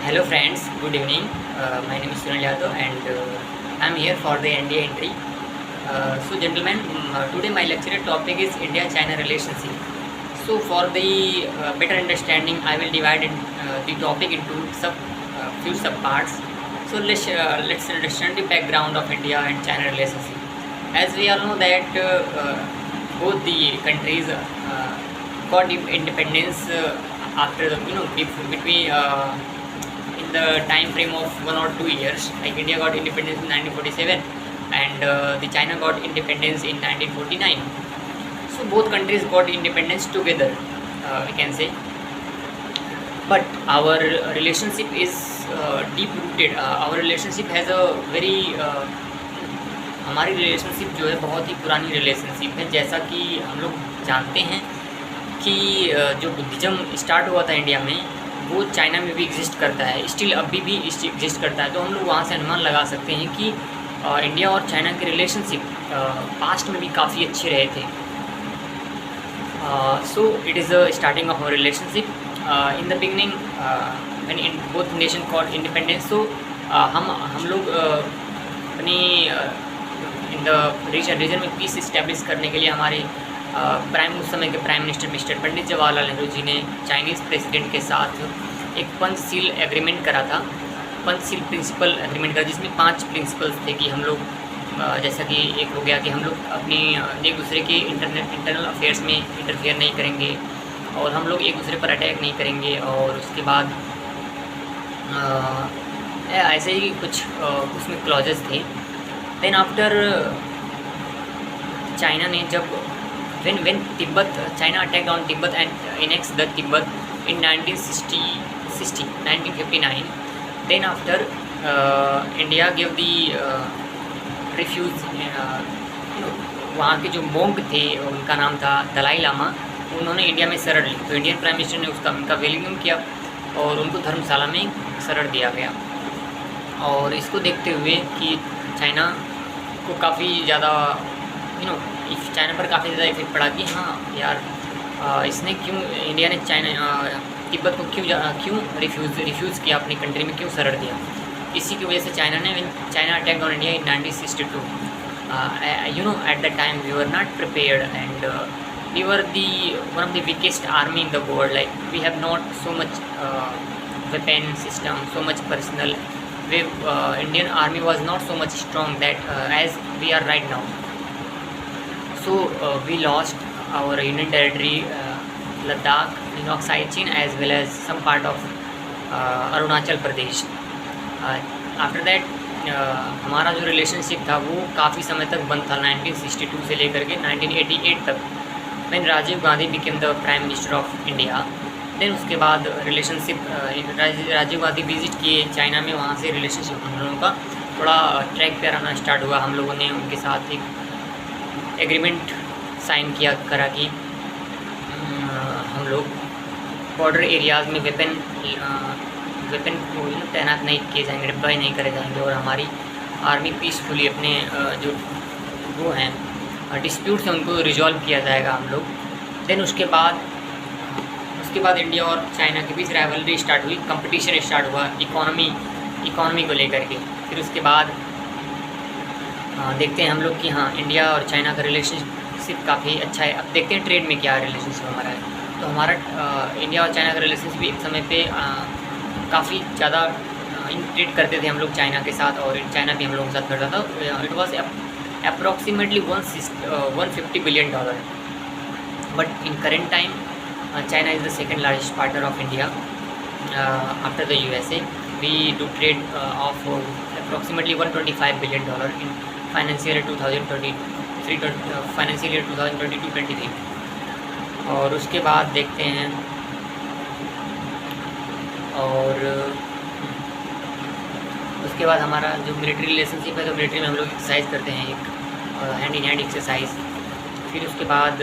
Hello friends, good evening. My name is Sunil Yadav and I am here for the NDA entry. So gentlemen, today my lecture topic is India-China relationship. So for the better understanding, I will divide the topic into few sub parts. So let's understand the background of India and China relationship. As we all know that both the countries got independence after the between in the time frame of 1 or 2 years. Like India got independence in 1947 and the China got independence in 1949. So both countries got independence together, we can say. But our relationship is deep rooted. Our relationship has a very हमारी relationship जो है बहुत ही पुरानी relationship है। जैसा कि हम लोग जानते हैं कि जो बुद्धिज़्म स्टार्ट हुआ था इंडिया में, वो चाइना में भी एग्जिस्ट करता है, स्टिल अभी भी एग्जिस्ट करता है। तो हम लोग वहाँ से अनुमान लगा सकते हैं कि इंडिया और चाइना के रिलेशनशिप पास्ट में भी काफ़ी अच्छे रहे थे। So it is the starting of our relationship in the beginning when in both nation got independence. So हम लोग अपनी इन द रीजन में पीस इस्टेब्लिश करने के लिए हमारे उस समय के prime minister mister Pandit Jawaharlal Nehru ji ने चाइनीज़ प्रेसिडेंट के साथ एक पंचशील एग्रीमेंट करा था, पंचशील प्रिंसिपल एग्रीमेंट करा, जिसमें 5 प्रिंसिपल्स थे कि हम लोग जैसा कि एक हो गया कि हम लोग अपनी एक दूसरे के इंटरनल अफेयर्स में इंटरफेयर नहीं करेंगे और हम लोग एक दूसरे पर अटैक नहीं करेंगे। और उसके बाद ऐसे ही कुछ उसमें क्लॉजेस थे। देन आफ्टर चाइना ने जब when Tibet China attacked on Tibet and annexed the Tibet in 1959. Then after India gave the refuge, वहाँ के जो मोंग थे उनका नाम था दलाई लामा, उन्होंने इंडिया में शरण ली। तो इंडियन प्राइम मिनिस्टर ने उनका वेलकम किया और उनको धर्मशाला में शरण दिया गया। और इसको देखते हुए कि चाइना को काफ़ी ज़्यादा चाइना पर काफ़ी ज़्यादा इफेक्ट पड़ा कि हाँ यार इसने क्यों, इंडिया ने तिब्बत को क्यों रिफ्यूज़ किया, अपनी कंट्री में क्यों शरण दिया। इसी की वजह से China attack on India in 1962। At the time we were not prepared and we were one of the weakest army in the world. Like we have not so much weapon system, so much personnel. Indian army was not so much strong that as we are right now. So we lost our union territory, Ladakh, Siachen, as well as some part of Arunachal Pradesh. After that हमारा जो relationship था वो काफ़ी समय तक बंद था, 1962 से लेकर के 1988 तक, when Rajiv Gandhi became the prime minister of India. Then उसके बाद रिलेशनशिप राजीव गांधी विजिट किए चाइना में, वहाँ से रिलेशनशिप हम लोगों का थोड़ा ट्रैक पे आना स्टार्ट हुआ। हम लोगों ने उनके साथ एक एग्रीमेंट साइन करा कि हम लोग बॉर्डर एरियाज़ में वेपन को तैनात नहीं किए जाएंगे, डिप्लॉय नहीं करे जाएंगे और हमारी आर्मी पीसफुली अपने जो वो हैं डिस्प्यूट्स हैं उनको रिजॉल्व किया जाएगा हम लोग। देन उसके बाद इंडिया और चाइना के बीच राइवलरी स्टार्ट हुई, कंपटीशन स्टार्ट हुआ इकोनॉमी को लेकर के। फिर उसके बाद देखते हैं हम लोग कि हाँ इंडिया और चाइना का रिलेशनशिप काफ़ी अच्छा है। अब देखते हैं ट्रेड में क्या रिलेशनशिप हमारा है। तो हमारा इंडिया और चाइना का रिलेशनशिप एक समय पे काफ़ी ज़्यादा ट्रेड करते थे हम लोग चाइना के साथ, और चाइना भी हम लोगों के साथ करता था। It was approximately $150 billion. But in current time, China is the second largest partner of India after the USA. We do trade of approximately $125 billion in financial year 2022-23। और उसके बाद देखते हैं और उसके बाद हमारा जो मिलिट्री रिलेशनशिप है, तो मिलिट्री में हम लोग एक्सरसाइज करते हैं, एक हैंड इन हैंड एक्सरसाइज। फिर उसके बाद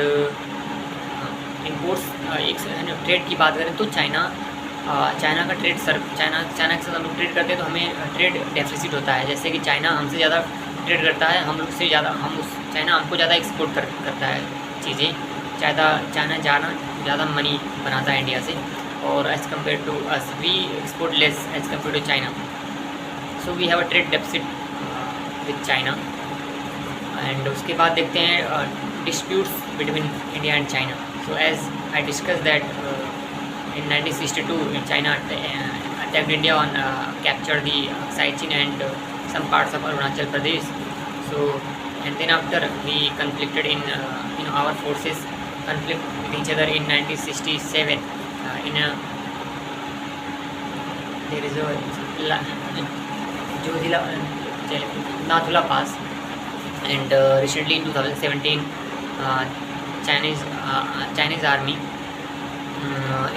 इम्पोर्ट्स ट्रेड की बात करें तो चाइना का ट्रेड चाइना के साथ हम लोग ट्रेड करते हैं तो हमें ट्रेड डेफिसिट होता है। जैसे कि चाइना हमसे ज़्यादा ट्रेड करता है, हम लोग से ज़्यादा चाइना हमको ज़्यादा एक्सपोर्ट करता है चीज़ें। चाइना ज़्यादा मनी बनाता है इंडिया से। और as compare to us we export less as compare to China. So we have a trade deficit with China. And उसके बाद देखते हैं disputes between India and China. So as I discuss that in 1962 China attacked India on captured the Siachen and some parts of Arunachal Pradesh. So and then after we conflicted in our forces conflict with each other in 1967 in a there is a Jojila Nathula Pass. And recently in 2017 Chinese army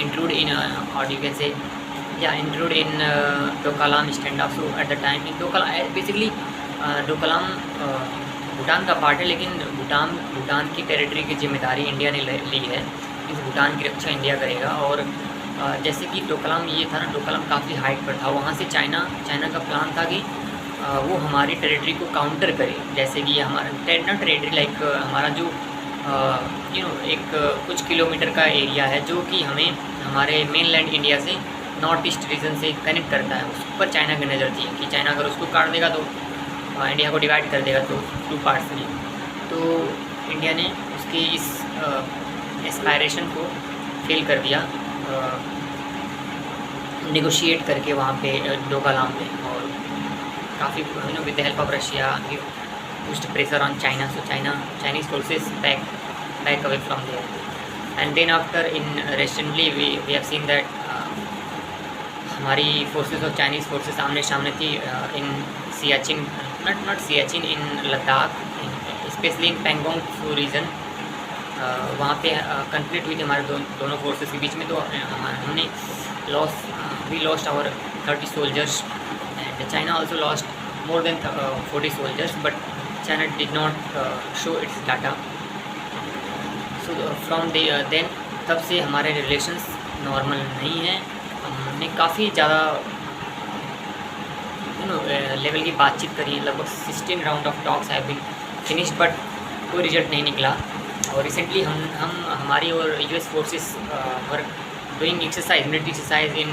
include in or you can say include in Doklam standoff. So at the time in Doklam basically Doklam Bhutan का part है, लेकिन भूटान की territory की जिम्मेदारी India ने ली है. इस भूटान की रक्षा इंडिया करेगा. और जैसे कि डोकलाम ये था ना, डोकलाम काफ़ी हाइट पर था. वहाँ से चाइना का प्लान था कि वो हमारी टेरिटरी को काउंटर करे. जैसे कि हमारा ना टेरिटरी लाइक हमारा जो एक कुछ किलोमीटर का एरिया है जो कि हमें हमारे मेनलैंड इंडिया से नॉर्थ ईस्ट रीजन से कनेक्ट करता है. उस पर चाइना की नज़र थी कि चाइना अगर उसको काट देगा तो इंडिया को डिवाइड कर देगा तो 2 पार्ट्स में. तो इंडिया ने उसके इस एस्पायरेशन को फेल कर दिया नेगोशिएट करके वहाँ पे डोकलाम में. और काफ़ी with the help of Russia pushed pressure on China. So Chinese forces back away from there. And then after in recently we have seen that हमारी forces और Chinese forces आमने सामने थी in Siachen, not Siachen, in Ladakh, especially in Pangong Tso region. वहाँ पे conflict हुई थी हमारे दोनों forces के बीच में. तो हमने we lost our 30 soldiers and China also lost more than 40 soldiers, but China did not show its data. So from then तब से हमारे relations नॉर्मल नहीं हैं. हमने काफ़ी ज़्यादा लेवल की बातचीत करी. लगभग 16 round of talks have been finished but कोई रिजल्ट नहीं निकला. और रिसेंटली हम हमारी और US forces were doing exercise, military exercise in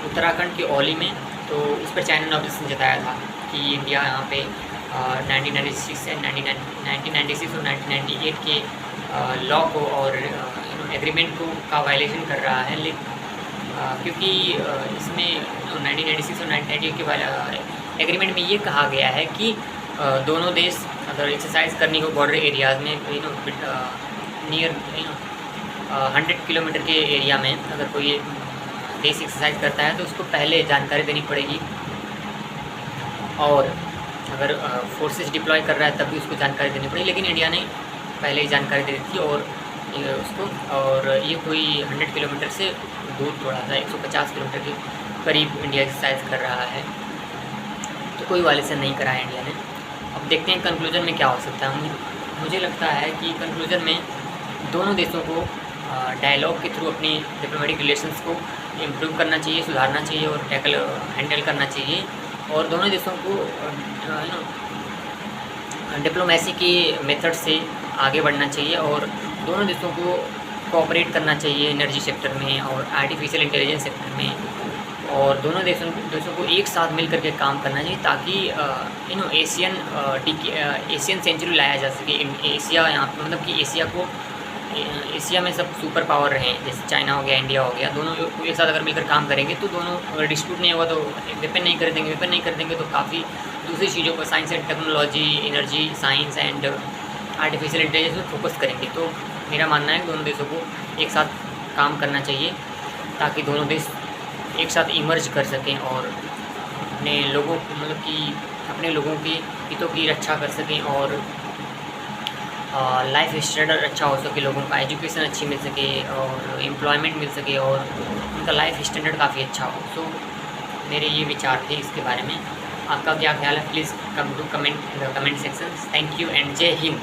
Uttarakhand की औली में. तो उस पर चाइना ने ऑब्जेक्शन जताया था कि इंडिया यहाँ पे 1996 और 1998 के लॉ को और एग्रीमेंट को का वायलेशन कर रहा है. क्योंकि इसमें 1996 और 1998 के एग्रीमेंट में ये कहा गया है कि दोनों देश अगर एक्सरसाइज करनी हो बॉर्डर एरियाज़ में नियर 100 किलोमीटर के एरिया में अगर कोई देश एक्सरसाइज करता है तो उसको पहले जानकारी देनी पड़ेगी. और अगर फोर्सेस डिप्लॉय कर रहा है तब भी उसको जानकारी देनी पड़ेगी. लेकिन इंडिया ने पहले ही जानकारी दे दी थी और उसको. और ये कोई 100 किलोमीटर से दूर थोड़ा सा 150 किलोमीटर के करीब इंडिया एक्सरसाइज कर रहा है. तो कोई वायलेशन नहीं करा है इंडिया ने. अब देखते हैं कंक्लूजन में क्या हो सकता है. मुझे लगता है कि कंक्लूजन में दोनों देशों को डायलॉग के थ्रू अपनी डिप्लोमेटिक रिलेशंस को इम्प्रूव करना चाहिए, सुधारना चाहिए और हैंडल करना चाहिए. और दोनों देशों को डिप्लोमेसी के मेथड से आगे बढ़ना चाहिए. और दोनों देशों को कोऑपरेट करना चाहिए एनर्जी सेक्टर में और आर्टिफिशियल इंटेलिजेंस सेक्टर में. और दोनों देशों को एक साथ मिल करके काम करना चाहिए ताकि एशियन सेंचुरी लाया जा सके. एशिया यहाँ पर मतलब कि एशिया में सब सुपर पावर रहें, जैसे चाइना हो गया, इंडिया हो गया. दोनों एक साथ अगर मिलकर काम करेंगे तो दोनों अगर डिस्प्यूट नहीं होगा तो वेपन नहीं कर देंगे तो काफ़ी दूसरी चीज़ों पर science and technology, energy, science and artificial intelligence में फोकस करेंगे. तो मेरा मानना है कि दोनों देशों को एक साथ काम करना चाहिए ताकि दोनों देश एक साथ इमर्ज कर सकें और अपने लोगों के हितों की रक्षा कर सकें और लाइफ स्टैंडर्ड अच्छा हो सके, लोगों का एजुकेशन अच्छी मिल सके और एम्प्लॉयमेंट मिल सके और उनका लाइफ स्टैंडर्ड काफ़ी अच्छा हो. सो मेरे ये विचार थे इसके बारे में. आपका क्या ख्याल है? Please come to comment in the comment section. Thank you and जय हिंद.